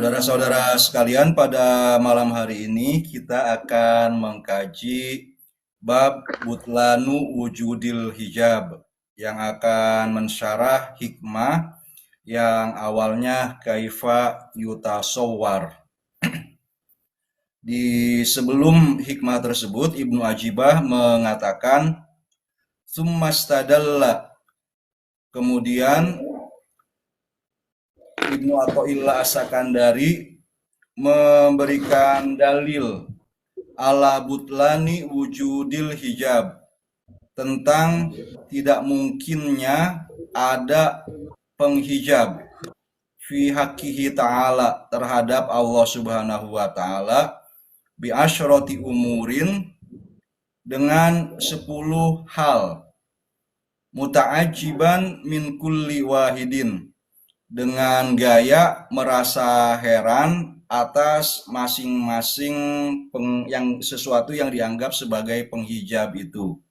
Saudara-saudara sekalian, pada malam hari ini kita akan mengkaji bab butlanu wujudil hijab yang akan mensyarah hikmah yang awalnya kaifa yutasawwar. Di sebelum hikmah tersebut, Ibnu Ajibah mengatakan summastadalla, kemudian Ibnu Athaillah As-Sakandari memberikan dalil ala butlani wujudil hijab, tentang tidak mungkinnya ada penghijab fi haqqihi ta'ala, terhadap Allah Subhanahu wa taala, bi asyrati umurin, dengan 10 hal, muta'ajiban min kulli wahidin, dengan gaya merasa heran atas masing-masing sesuatu yang dianggap sebagai penghijab itu.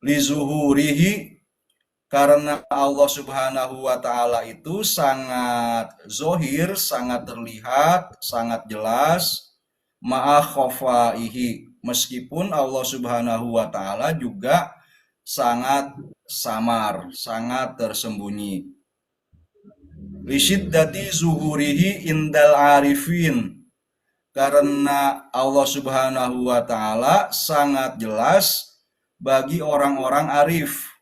Lizuhurihi, karena Allah Subhanahu wa taala itu sangat zohir, sangat terlihat, sangat jelas, ma'a khofaihi, meskipun Allah Subhanahu wa taala juga sangat samar, sangat tersembunyi. Lisyiddati zuhurihi indal arifin, karena Allah Subhanahu wa taala sangat jelas bagi orang-orang arif.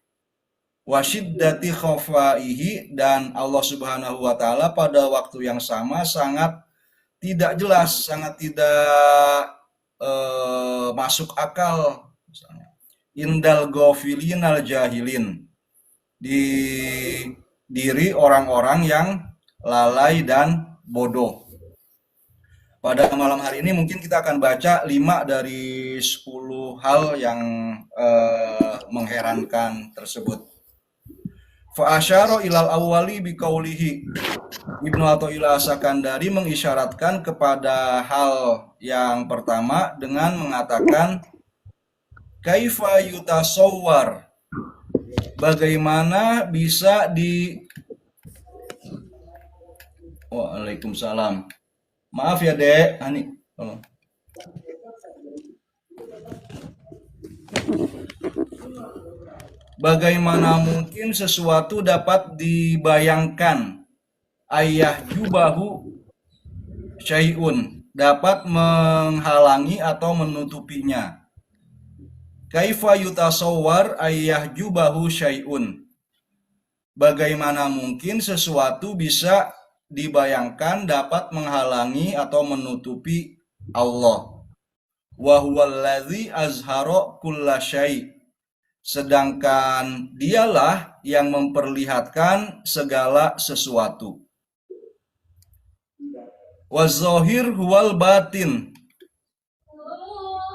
Wasyiddati khafaihi, dan Allah Subhanahu wa taala pada waktu yang sama sangat tidak jelas, sangat tidak masuk akal. Indal ghafilin al jahilin, di diri orang-orang yang lalai dan bodoh. Pada malam hari ini mungkin kita akan baca 5 dari 10 hal yang mengherankan tersebut. Fa asyara ilal awwali biqaulihi, Ibnu Athaillah As-Sakandari mengisyaratkan kepada hal yang pertama dengan mengatakan kaifa yutasawwar, bagaimana bisa Waalaikumsalam. Maaf ya Dek, Hani. Bagaimana mungkin sesuatu dapat dibayangkan, ayah jubahu syai'un, dapat menghalangi atau menutupinya. Kaifa yutasawwar ayah jubahu syai'un, bagaimana mungkin sesuatu bisa dibayangkan dapat menghalangi atau menutupi Allah. Wa huwallazi azhara kulla syai', sedangkan dialah yang memperlihatkan segala sesuatu. Wa zahir huwal batin,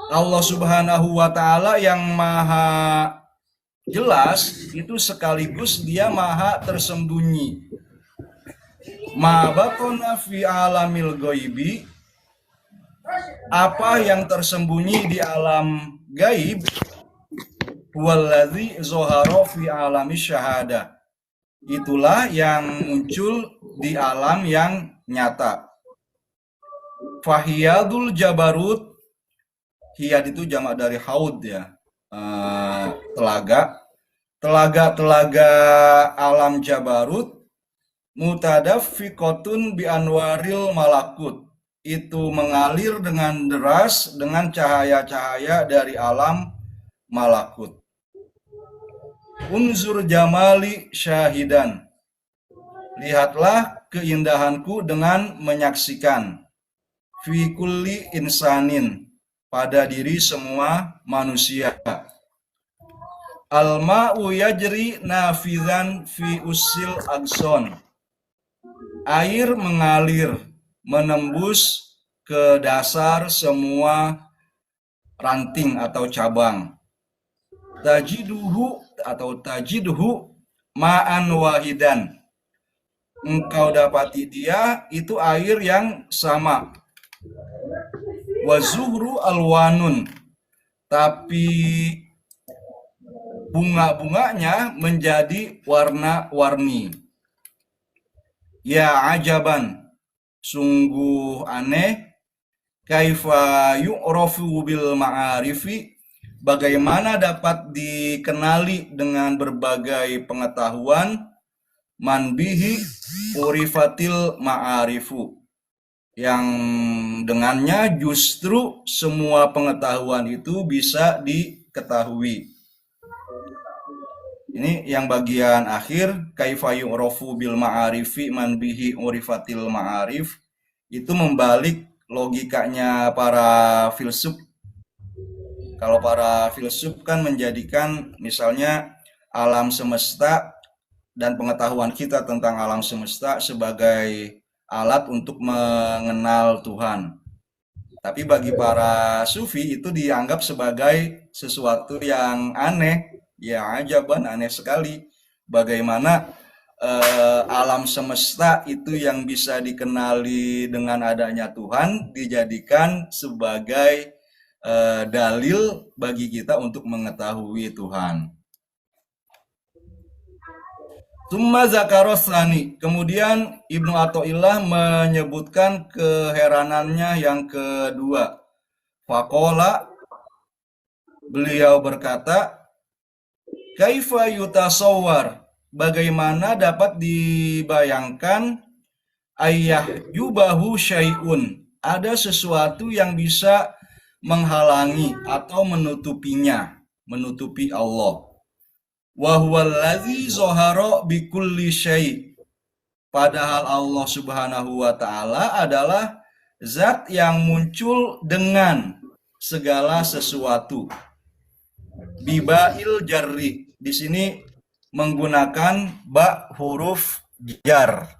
Allah Subhanahu wa taala yang maha jelas itu sekaligus dia maha tersembunyi. Ma batona fi alamil ghaibi, apa yang tersembunyi di alam gaib, wallazi zahara fi alami syahada, itulah yang muncul di alam yang nyata. Fahiyadul jabarut, hiyad itu jamak dari haud ya, telaga alam jabarut, mutadaffiqatun bi anwaril malakut, itu mengalir dengan deras dengan cahaya-cahaya dari alam malakut. Unzur jamali syahidan, lihatlah keindahanku dengan menyaksikan. Fi kulli insanin, pada diri semua manusia. Al-ma'u yajri nafizan fi usil akson, air mengalir menembus ke dasar semua ranting atau cabang. Tajidhu ma'an wahidan, engkau dapati dia itu air yang sama. Wazuhru alwanun, tapi bunga-bunganya menjadi warna-warni. Ya ajaban, Sungguh aneh. Kaifa yu'rafu bil ma'arifi, bagaimana dapat dikenali dengan berbagai pengetahuan, man bihi urifatil ma'arifu, yang dengannya justru semua pengetahuan itu bisa diketahui. Ini yang bagian akhir, kaifa yu'rafu bil ma'arifi man bihi urifatil ma'arif, itu membalik logikanya para filsuf. Kalau para filsuf kan menjadikan misalnya alam semesta dan pengetahuan kita tentang alam semesta sebagai alat untuk mengenal Tuhan. Tapi bagi para sufi itu dianggap sebagai sesuatu yang aneh, ya ajaban, aneh sekali. Bagaimana alam semesta itu yang bisa dikenali dengan adanya Tuhan dijadikan sebagai dalil bagi kita untuk mengetahui Tuhan. Tumma zakarosani. Kemudian Ibnu Athaillah menyebutkan keheranannya yang kedua. Faqala, beliau berkata, kaifa yutasawwar, bagaimana dapat dibayangkan ayah yubahu syai'un, ada sesuatu yang bisa menghalangi atau menutupinya, menutupi Allah. Wa huwallazi zahara bikulli syai', padahal Allah Subhanahu wa taala adalah zat yang muncul dengan segala sesuatu. Bibail jarri, di sini menggunakan ba huruf jar.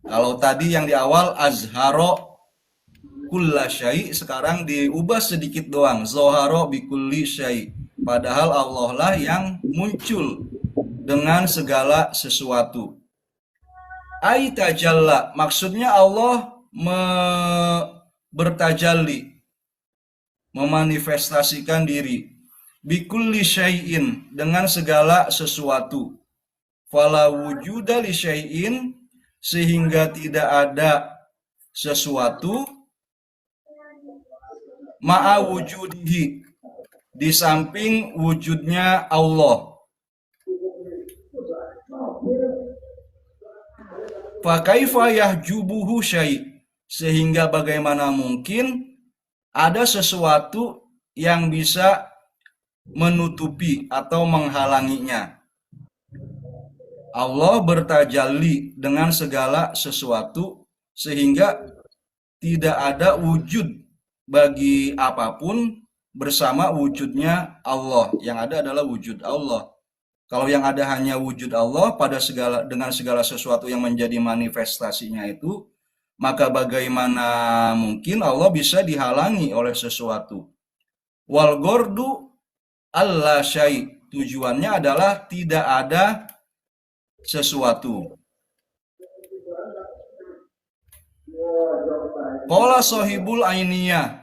Kalau tadi yang di awal azharo kulla syai', sekarang diubah sedikit doang, zoharo bikulli syai', padahal Allah lah yang muncul dengan segala sesuatu. Ai tajalla, maksudnya Allah bertajalli, memanifestasikan diri, bikulli syai'in, dengan segala sesuatu. Fala wujuda li syai'in, sehingga tidak ada sesuatu, ma'a wujudihi, di samping wujudnya Allah. Fa kaifa yahjubuhu syai', sehingga bagaimana mungkin ada sesuatu yang bisa menutupi atau menghalanginya. Allah bertajalli dengan segala sesuatu sehingga tidak ada wujud bagi apapun bersama wujudnya Allah. Yang ada adalah wujud Allah. Kalau yang ada hanya wujud Allah dengan segala sesuatu yang menjadi manifestasinya itu, maka bagaimana mungkin Allah bisa dihalangi oleh sesuatu. Wal gordu alla syai', tujuannya adalah tidak ada sesuatu. Qala sahibul ainiyah,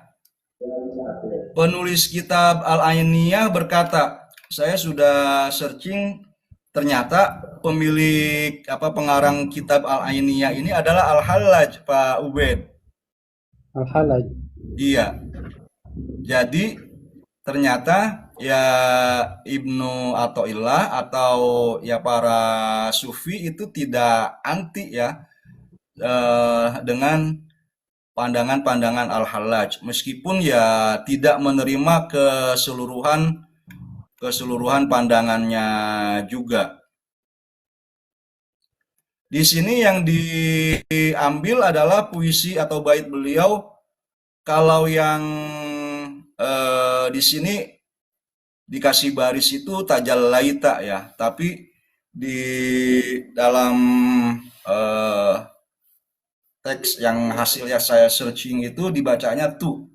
penulis kitab Al-Ainiyah berkata, saya sudah searching, ternyata pemilik pengarang kitab Al-Ainiyah ini adalah Al-Hallaj, Pak Ubed. Al-Hallaj. Iya. Jadi ternyata ya Ibnu Athaillah atau ya para sufi itu tidak anti ya dengan pandangan-pandangan Al-Hallaj, meskipun ya tidak menerima keseluruhan pandangannya juga. Di sini yang diambil adalah puisi atau bait beliau. Kalau yang di sini dikasih baris itu tajallaita ya, tapi di dalam teks yang hasilnya saya searching itu dibacanya tu.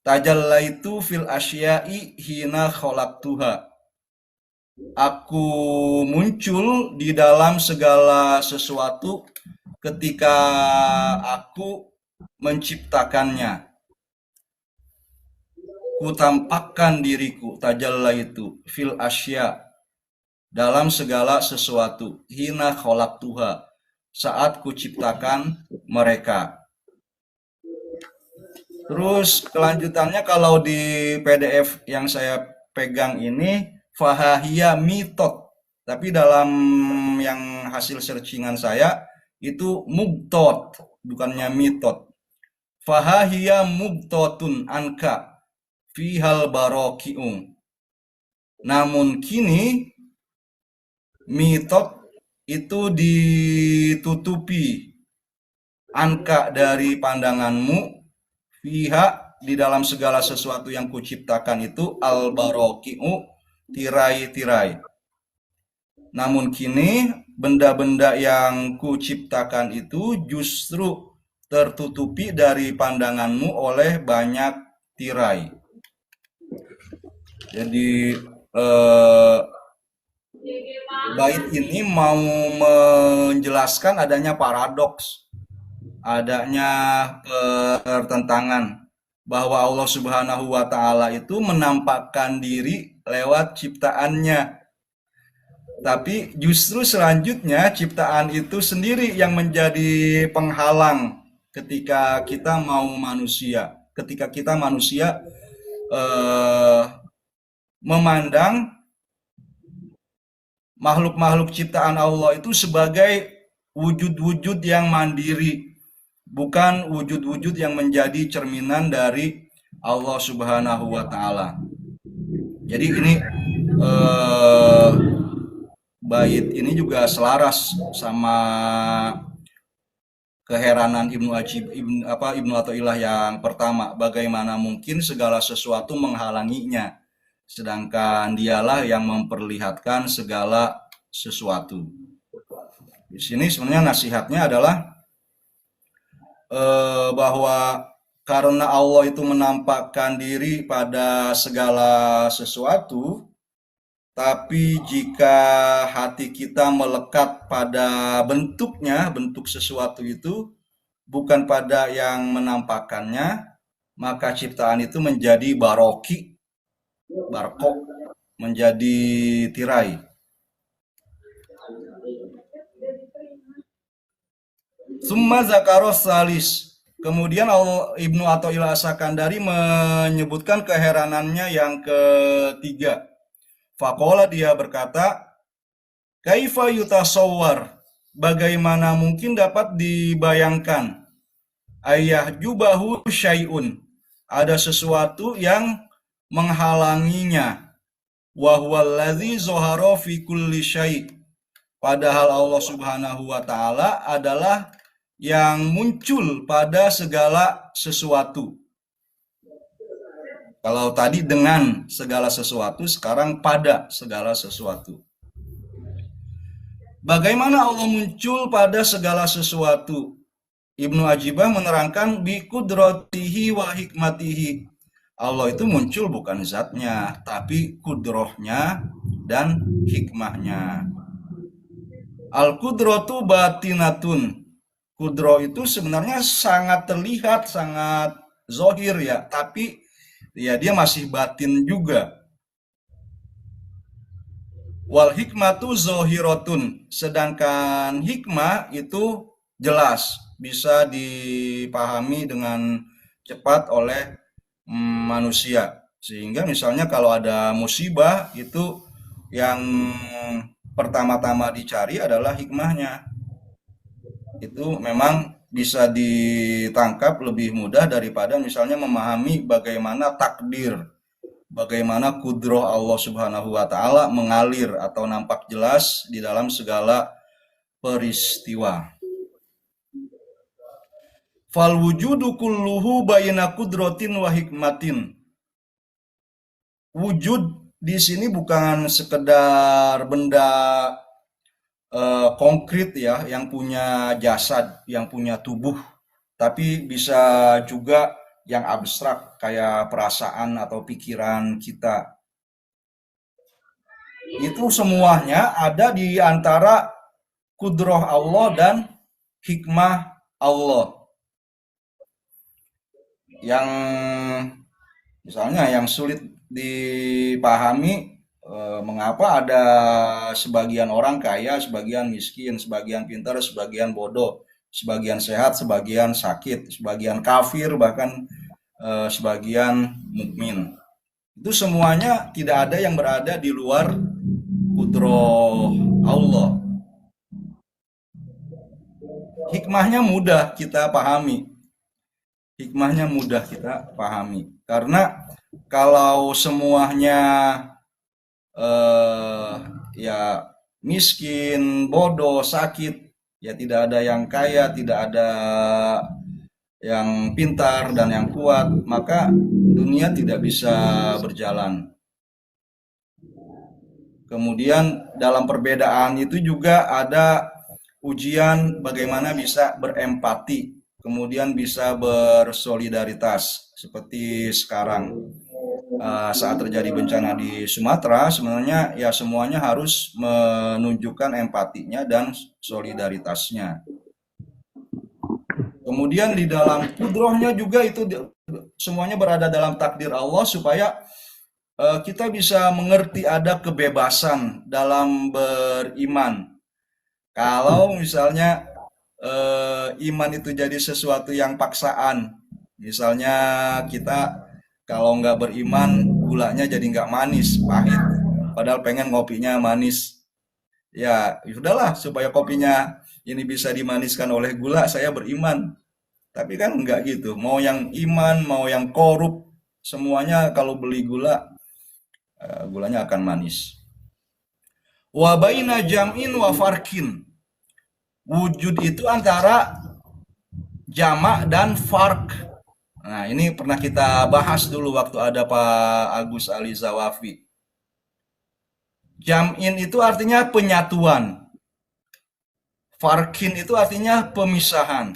Tajallaitu fil asya'i hina khalaqtuha. Aku muncul di dalam segala sesuatu ketika aku menciptakannya. Ku tampakkan diriku, tajallaitu fil asya', dalam segala sesuatu. Hina khalaqtuha, saat kuciptakan mereka. Terus kelanjutannya kalau di PDF yang saya pegang ini fahahia mitot. Tapi dalam yang hasil searchingan saya itu mubtot, bukannya mitot. Fahahia mubtotun anka fihal barokium. Namun kini mitot itu ditutupi anka dari pandanganmu fiha di dalam segala sesuatu yang kuciptakan itu al-baroki'u tirai-tirai. Namun kini benda-benda yang kuciptakan itu justru tertutupi dari pandanganmu oleh banyak tirai. Jadi bait ini mau menjelaskan adanya paradoks, adanya pertentangan bahwa Allah Subhanahu wa taala itu menampakkan diri lewat ciptaannya. Tapi justru selanjutnya ciptaan itu sendiri yang menjadi penghalang ketika kita mau manusia. Ketika kita manusia memandang makhluk-makhluk ciptaan Allah itu sebagai wujud-wujud yang mandiri, bukan wujud-wujud yang menjadi cerminan dari Allah Subhanahu wa taala. Jadi ini bait ini juga selaras sama keheranan Ibnu Athaillah yang pertama, bagaimana mungkin segala sesuatu menghalanginya sedangkan dialah yang memperlihatkan segala sesuatu. Di sini sebenarnya nasihatnya adalah bahwa karena Allah itu menampakkan diri pada segala sesuatu, tapi jika hati kita melekat pada bentuknya, bentuk sesuatu itu, bukan pada yang menampakkannya, maka ciptaan itu menjadi barkok, menjadi tirai. Summa zakaros salis. Kemudian Ibnu Athaillah As-Sakandari menyebutkan keheranannya yang ketiga. Faqala, dia berkata, kaifa yutasawwar, bagaimana mungkin dapat dibayangkan, ayah jubahu syai'un, ada sesuatu yang menghalanginya, wa huwallazi zahara fi kulli syai', padahal Allah Subhanahu wa taala adalah yang muncul pada segala sesuatu. Kalau tadi dengan segala sesuatu, sekarang pada segala sesuatu. Bagaimana Allah muncul pada segala sesuatu? Ibnu Ajibah menerangkan bi kudratihi wa hikmatihi. Allah itu muncul bukan zatnya, tapi kudrohnya dan hikmahnya. Al-kudratu batinatun. Kudroh itu sebenarnya sangat terlihat, sangat zohir ya, tapi ya dia masih batin juga. Wal hikmatu zohirotun, sedangkan hikmah itu jelas, bisa dipahami dengan cepat oleh manusia. Sehingga misalnya kalau ada musibah itu yang pertama-tama dicari adalah hikmahnya. Itu memang bisa ditangkap lebih mudah daripada misalnya memahami bagaimana takdir, bagaimana kudroh Allah Subhanahu wa taala mengalir atau nampak jelas di dalam segala peristiwa. Fal wujudu kulluhu baina kudrotin wa hikmatin. Wujud di sini bukan sekedar benda konkret ya, yang punya jasad, yang punya tubuh, tapi bisa juga yang abstrak kayak perasaan atau pikiran kita. Itu semuanya ada di antara kudroh Allah dan hikmah Allah. Yang misalnya yang sulit dipahami Mengapa ada sebagian orang kaya, sebagian miskin, sebagian pintar, sebagian bodoh, sebagian sehat, sebagian sakit, sebagian kafir, bahkan sebagian mukmin. Itu semuanya tidak ada yang berada di luar kudroh Allah. Hikmahnya mudah kita pahami. Hikmahnya mudah kita pahami. Karena kalau semuanya eh, ya miskin, bodoh, sakit, ya tidak ada yang kaya, tidak ada yang pintar dan yang kuat, maka dunia tidak bisa berjalan. Kemudian dalam perbedaan itu juga ada ujian bagaimana bisa berempati, kemudian bisa bersolidaritas. Seperti sekarang saat terjadi bencana di Sumatera, sebenarnya ya semuanya harus menunjukkan empatinya dan solidaritasnya. Kemudian di dalam kudrohnya juga itu semuanya berada dalam takdir Allah supaya kita bisa mengerti ada kebebasan dalam beriman. Kalau misalnya iman itu jadi sesuatu yang paksaan, misalnya kita kalau nggak beriman gulanya jadi nggak manis, pahit. Padahal pengen ngopinya manis. Ya, sudahlah supaya kopinya ini bisa dimaniskan oleh gula, saya beriman. Tapi kan enggak gitu. Mau yang iman, mau yang korup, semuanya kalau beli gula, gulanya akan manis. Wa baina jam'in wa farkin. Wujud itu antara jamak dan fark. Nah, ini pernah kita bahas dulu waktu ada Pak Agus Ali Zawafi. Jam'in itu artinya penyatuan. Farkin itu artinya pemisahan.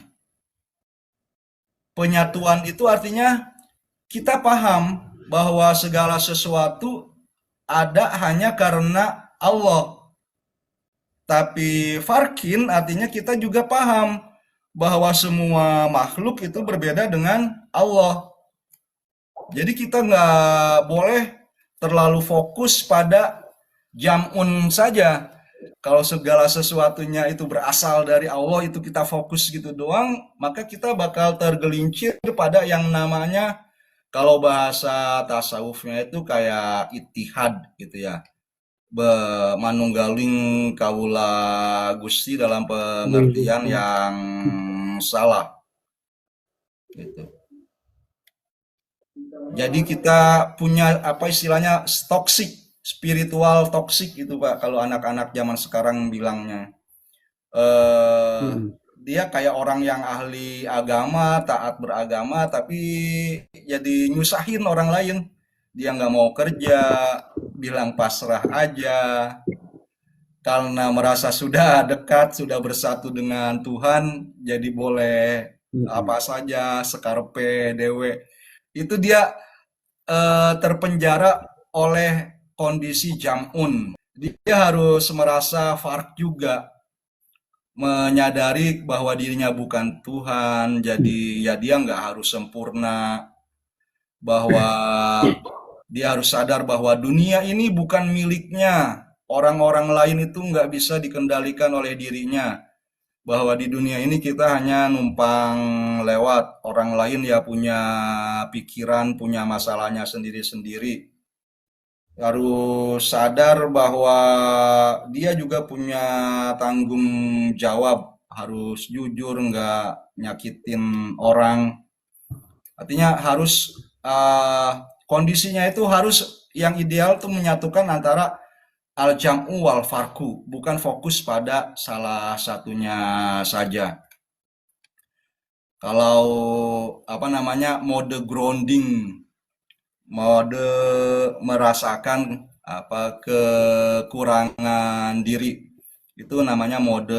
Penyatuan itu artinya kita paham bahwa segala sesuatu ada hanya karena Allah. Tapi farkin artinya kita juga paham bahwa semua makhluk itu berbeda dengan Allah. Jadi kita nggak boleh terlalu fokus pada jamun saja. Kalau segala sesuatunya itu berasal dari Allah, itu kita fokus gitu doang, maka kita bakal tergelincir pada yang namanya, kalau bahasa tasawufnya itu kayak itihad gitu ya. Manunggaling kawula Gusti dalam pengertian Iya. yang salah gitu. Jadi kita punya apa istilahnya toxic, spiritual toxic itu Pak kalau anak-anak zaman sekarang bilangnya. eh Mm-mm. Dia kayak orang yang ahli agama, taat beragama, tapi jadi nyusahin orang lain. Dia nggak mau kerja, bilang pasrah aja, karena merasa sudah dekat, sudah bersatu dengan Tuhan, jadi boleh apa Mm-mm. saja, sekarpe, dewe. Itu dia terpenjara oleh kondisi jamun. Dia harus merasa fark juga, menyadari bahwa dirinya bukan Tuhan, jadi ya dia nggak harus sempurna, bahwa dia harus sadar bahwa dunia ini bukan miliknya, orang-orang lain itu nggak bisa dikendalikan oleh dirinya, bahwa di dunia ini kita hanya numpang lewat, orang lain ya punya pikiran, punya masalahnya sendiri-sendiri. Harus sadar bahwa dia juga punya tanggung jawab, harus jujur, nggak nyakitin orang. Artinya harus kondisinya itu harus yang ideal tuh menyatukan antara al-jam'u wal farku, bukan fokus pada salah satunya saja. Kalau apa namanya mode grounding, mode merasakan apa kekurangan diri, itu namanya mode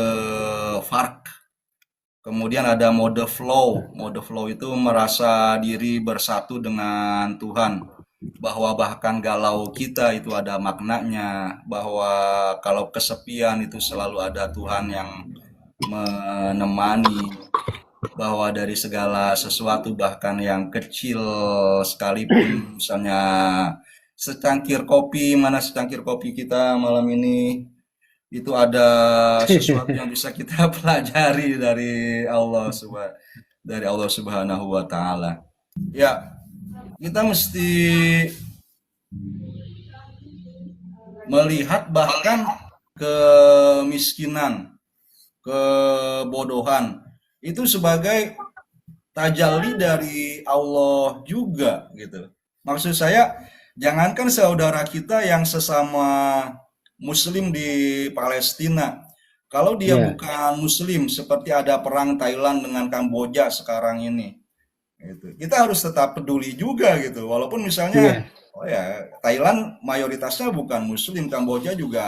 fark. Kemudian ada mode flow. Mode flow itu merasa diri bersatu dengan Tuhan, bahwa bahkan galau kita itu ada maknanya, bahwa kalau kesepian itu selalu ada Tuhan yang menemani, bahwa dari segala sesuatu bahkan yang kecil sekalipun, misalnya secangkir kopi, mana secangkir kopi kita malam ini itu ada sesuatu yang bisa kita pelajari dari Allah Subhanahu wa taala. Ya, kita mesti melihat bahkan kemiskinan, kebodohan itu sebagai tajalli dari Allah juga gitu. Maksud saya, jangankan saudara kita yang sesama Muslim di Palestina, kalau dia Ya, bukan Muslim, seperti ada perang Thailand dengan Kamboja sekarang ini, gitu. Kita harus tetap peduli juga gitu. Walaupun misalnya, iya, oh ya, Thailand mayoritasnya bukan Muslim, Kamboja juga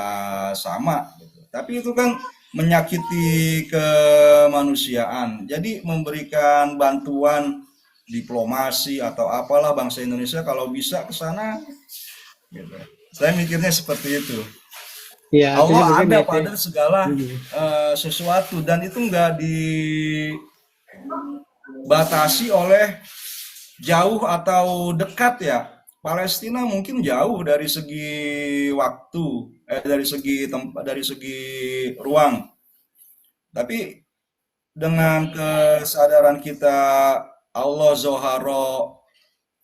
sama. Gitu. Tapi itu kan menyakiti kemanusiaan. Jadi memberikan bantuan diplomasi atau apalah bangsa Indonesia kalau bisa ke sana. Gitu. Saya mikirnya seperti itu. iya. Jadi Allah mungkin ada itu. pada segala Mm. sesuatu dan itu nggak dibatasi oleh jauh atau dekat ya. Palestina mungkin jauh dari segi waktu, dari segi tempat, dari segi ruang. Tapi dengan kesadaran kita Allah Zoharo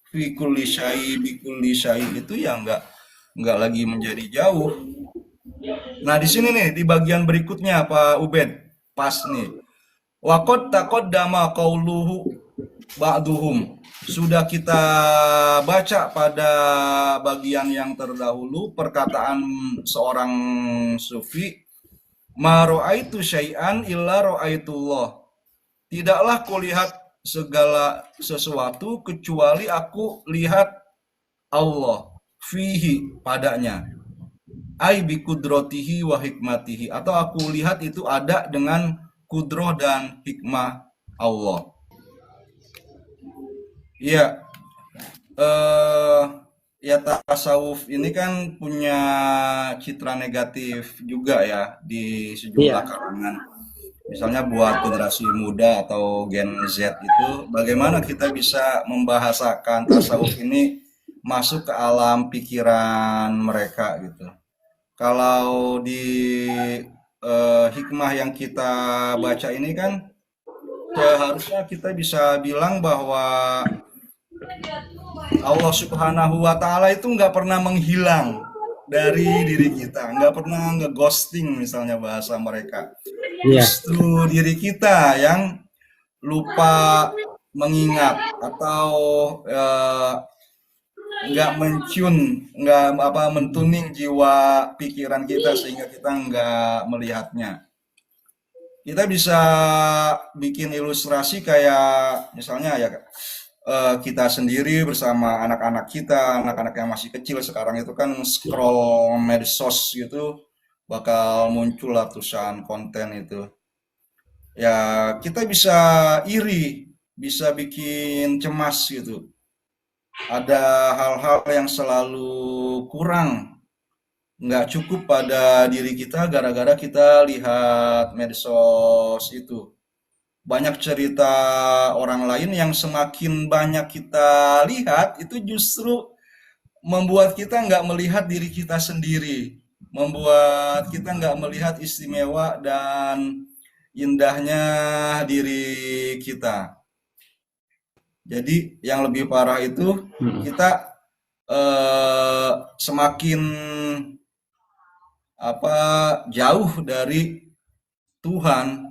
fi kulli syai bi kulli syai itu ya nggak lagi menjadi jauh. Nah, di sini nih di bagian berikutnya Pak Ubed, pas nih. Waqad taqaddama qauluhu ba'duhum. Sudah kita baca pada bagian yang terdahulu perkataan seorang sufi, ma ra'aitu syai'an illa ra'aitullah. Tidaklah kulihat segala sesuatu kecuali aku lihat Allah fihi padanya. Ai bi kudratihi wa hikmatihi atau aku lihat itu ada dengan kudroh dan hikmah Allah. Iya, eh ya tasawuf ini kan punya citra negatif juga ya di sejumlah Iya, kalangan. Misalnya buat generasi muda atau Gen Z itu, bagaimana kita bisa membahasakan tasawuf ini masuk ke alam pikiran mereka gitu. Kalau di hikmah yang kita baca ini kan seharusnya kita bisa bilang bahwa Allah Subhanahu wa Ta'ala itu nggak pernah menghilang dari diri kita, nggak pernah ngeghosting misalnya bahasa mereka. iya, Justru diri kita yang lupa mengingat atau nggak nggak apa mentuning jiwa pikiran kita sehingga kita nggak melihatnya. Kita bisa bikin ilustrasi kayak misalnya ya kita sendiri bersama anak-anak kita, anak-anak yang masih kecil sekarang itu kan scroll medsos gitu bakal muncul ratusan konten itu. Ya, kita bisa iri, bisa bikin cemas gitu. Ada hal-hal yang selalu kurang, nggak cukup pada diri kita gara-gara kita lihat medsos itu. Banyak cerita orang lain yang semakin banyak kita lihat itu justru membuat kita nggak melihat diri kita sendiri, membuat kita nggak melihat istimewa dan indahnya diri kita. Jadi yang lebih parah itu mm, kita semakin apa jauh dari Tuhan.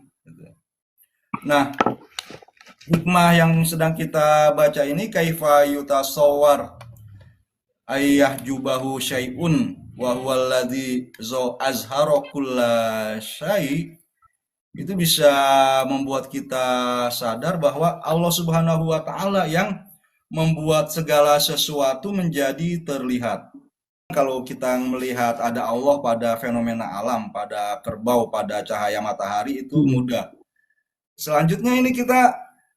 Nah, hikmah yang sedang kita baca ini kaifa yutasawwar ayah jubahu syai'un wa huwa alladzi azhara kulla syai' itu bisa membuat kita sadar bahwa Allah Subhanahu wa taala yang membuat segala sesuatu menjadi terlihat. Kalau kita melihat ada Allah pada fenomena alam, pada kerbau, pada cahaya matahari itu mm. mudah. Selanjutnya ini kita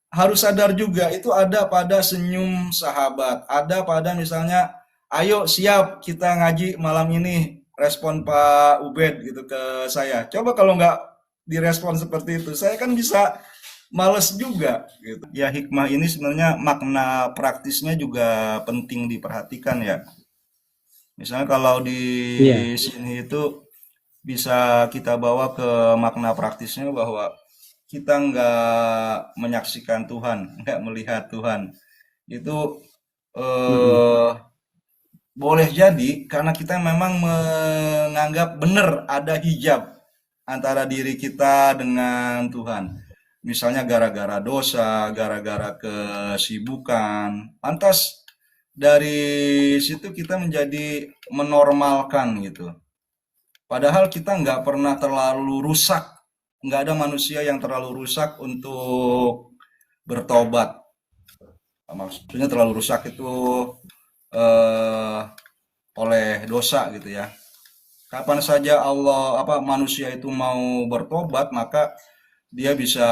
harus sadar juga itu ada pada senyum sahabat, ada pada misalnya ayo siap kita ngaji malam ini, respon Pak Ubed gitu ke saya. Coba kalau nggak direspon seperti itu, saya kan bisa males juga gitu. Ya hikmah ini sebenarnya makna praktisnya juga penting diperhatikan ya. Misalnya kalau di Iya. sini itu bisa kita bawa ke makna praktisnya bahwa kita nggak menyaksikan Tuhan, nggak melihat Tuhan. Itu Mm-mm. eh, boleh jadi karena kita memang menganggap benar ada hijab antara diri kita dengan Tuhan. Misalnya gara-gara dosa, gara-gara kesibukan. Lantas dari situ kita menjadi menormalkan gitu. Padahal kita nggak pernah terlalu rusak. Nggak ada manusia yang terlalu rusak untuk bertobat. Maksudnya terlalu rusak itu eh, oleh dosa gitu ya. Kapan saja manusia itu mau bertobat, maka dia bisa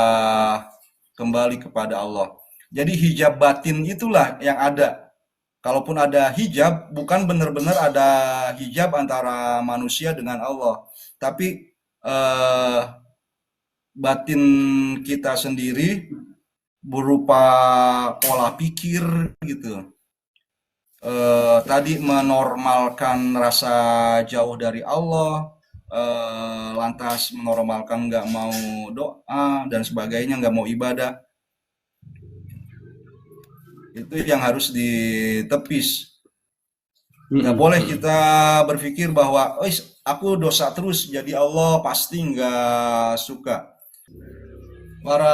kembali kepada Allah. Jadi hijab batin itulah yang ada. Kalaupun ada hijab, bukan benar-benar ada hijab antara manusia dengan Allah, tapi eh, batin kita sendiri berupa pola pikir gitu. Tadi menormalkan rasa jauh dari Allah, lantas menormalkan nggak mau doa dan sebagainya, nggak mau ibadah, itu yang harus ditepis. Nggak Mm-mm. boleh kita berpikir bahwa, oh, aku dosa terus, jadi Allah pasti nggak suka. Para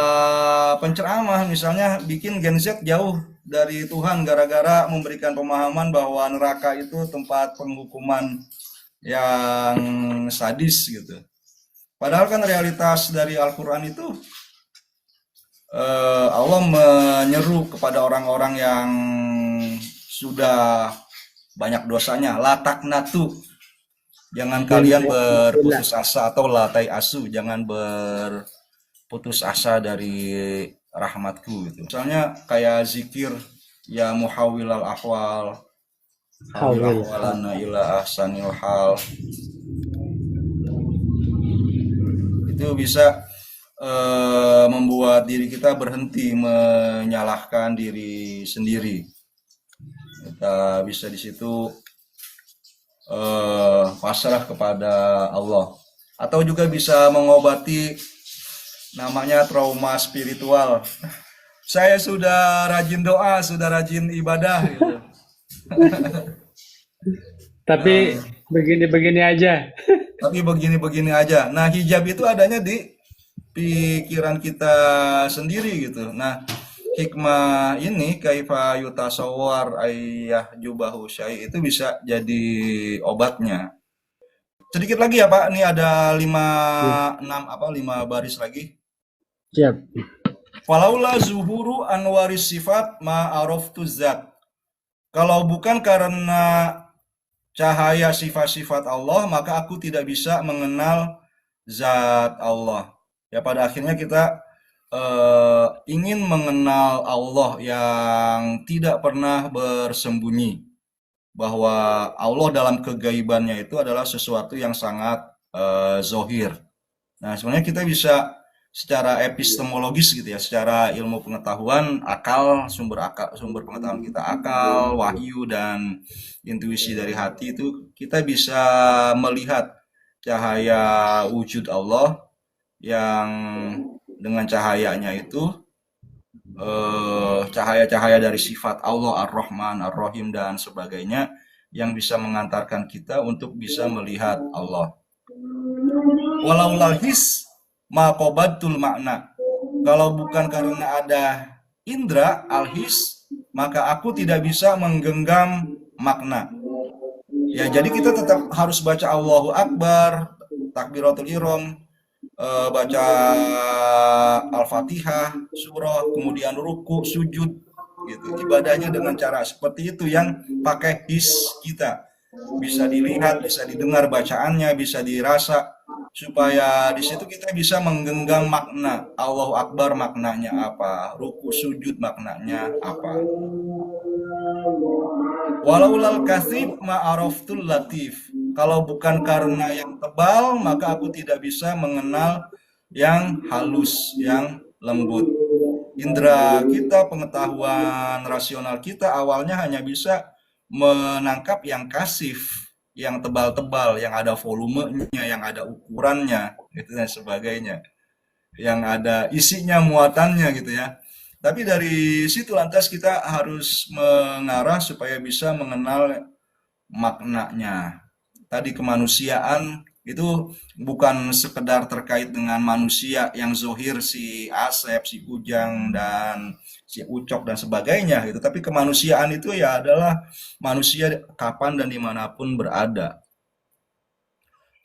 penceramah misalnya bikin Gen Z jauh dari Tuhan gara-gara memberikan pemahaman bahwa neraka itu tempat penghukuman yang sadis gitu. Padahal kan realitas dari Al-Quran itu Allah menyeru kepada orang-orang yang sudah banyak dosanya, lataknatu, jangan Min kalian rahmatillah. berputus asa, atau latai asu, jangan berputus asa dari rahmatku gitu. Misalnya kayak zikir ya muhawilal ahwal, hawil Hawil. ahwalana ila ahsanil hal, itu bisa membuat diri kita berhenti menyalahkan diri sendiri. Kita bisa di situ pasrah kepada Allah. Atau juga bisa mengobati namanya trauma spiritual. Saya sudah rajin doa, sudah rajin ibadah gitu. Tapi begini-begini aja. Tapi begini-begini aja. Nah, hijab itu adanya di pikiran kita sendiri gitu. Nah, hikmah ini kaifa yutasawwar ayah jubahu syai itu bisa jadi obatnya. Sedikit lagi ya Pak, ini ada Ya, 5 baris lagi. siap. Falaula zuhuru anwaris sifat ma'araftu zat. Kalau bukan karena cahaya sifat-sifat Allah, maka aku tidak bisa mengenal zat Allah. Ya pada akhirnya kita ingin mengenal Allah yang tidak pernah bersembunyi, bahwa Allah dalam kegaibannya itu adalah sesuatu yang sangat zohir. Nah, sebenarnya kita bisa secara epistemologis gitu ya, secara ilmu pengetahuan, sumber pengetahuan kita, akal, wahyu dan intuisi dari hati itu kita bisa melihat cahaya wujud Allah yang dengan cahayanya itu cahaya-cahaya dari sifat Allah Ar-Rahman, Ar-Rahim dan sebagainya yang bisa mengantarkan kita untuk bisa melihat Allah. Walau lalhis maqobatul makna. Kalau bukan karena ada indra alhis, maka aku tidak bisa menggenggam makna. Ya, jadi kita tetap harus baca Allahu Akbar, takbiratul ihram, baca Al-Fatihah, surah, kemudian ruku, sujud, gitu. Ibadahnya dengan cara seperti itu yang pakai his kita. Bisa dilihat, bisa didengar bacaannya, bisa dirasa, supaya di situ kita bisa menggenggam makna. Allahu Akbar maknanya apa, ruku sujud maknanya apa. Walaulal kasib ma'araftul latif. Kalau bukan karena yang tebal, maka aku tidak bisa mengenal yang halus, yang lembut. Indra kita, pengetahuan rasional kita awalnya hanya bisa menangkap yang kasif, yang tebal-tebal, yang ada volumenya, yang ada ukurannya, gitu dan sebagainya, yang ada isinya, muatannya gitu ya. Tapi dari situ lantas kita harus mengarah supaya bisa mengenal maknanya. Tadi kemanusiaan itu bukan sekedar terkait dengan manusia yang zohir si Asep, si Ujang, dan si Ucok dan sebagainya gitu. Tapi kemanusiaan itu ya adalah manusia kapan dan dimanapun berada.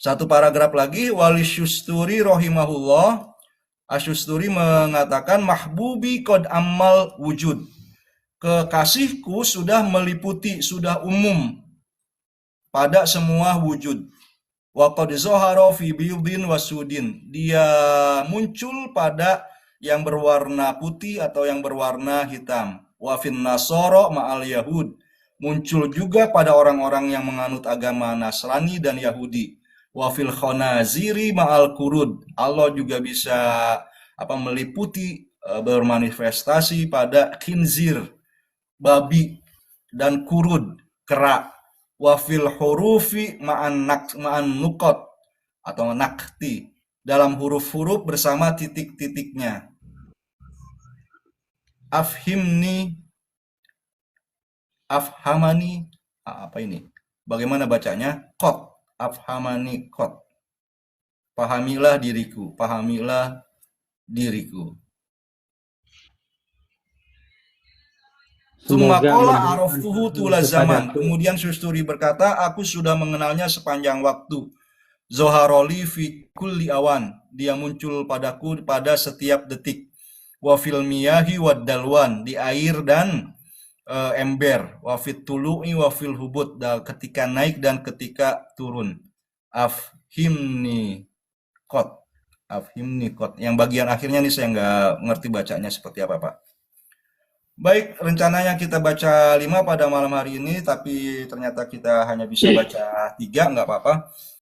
Satu paragraf lagi, Wali Syusturi rohimahullah, Asyusturi mengatakan mahbubi kod amal wujud. Kekasihku sudah meliputi, sudah umum pada semua wujud. Wa qad zahara fi biyudin wasudin. Dia muncul pada yang berwarna putih atau yang berwarna hitam. Wa fin nasara ma'al yahud. Muncul juga pada orang-orang yang menganut agama Nasrani dan Yahudi. Wa fil khonaziri ma'al kurud. Allah juga bisa meliputi bermanifestasi pada khinzir, babi, dan kurud, kera. Wafil hurufi ma'an nukot atau nakti, dalam huruf-huruf bersama titik-titiknya. Afhimni, afhamani, apa ini? Bagaimana bacanya? Kot, afhamani kot. Pahamilah diriku, pahamilah diriku. Summakola arafuhu tula zaman. Kemudian Susturi berkata, aku sudah mengenalnya sepanjang waktu. Zoharoli fi kulli awan. Dia muncul padaku pada setiap detik. Wa fil miyahi wad dalwan. Di air dan ember. Wa fit tulu'i wa fil hubut. Ketika naik dan ketika turun. Afhimni kot. Afhimni kot. Yang bagian akhirnya nih saya nggak ngerti bacanya seperti apa, Pak. Baik, rencananya kita baca 5 pada malam hari ini, tapi ternyata kita hanya bisa baca 3, nggak apa-apa.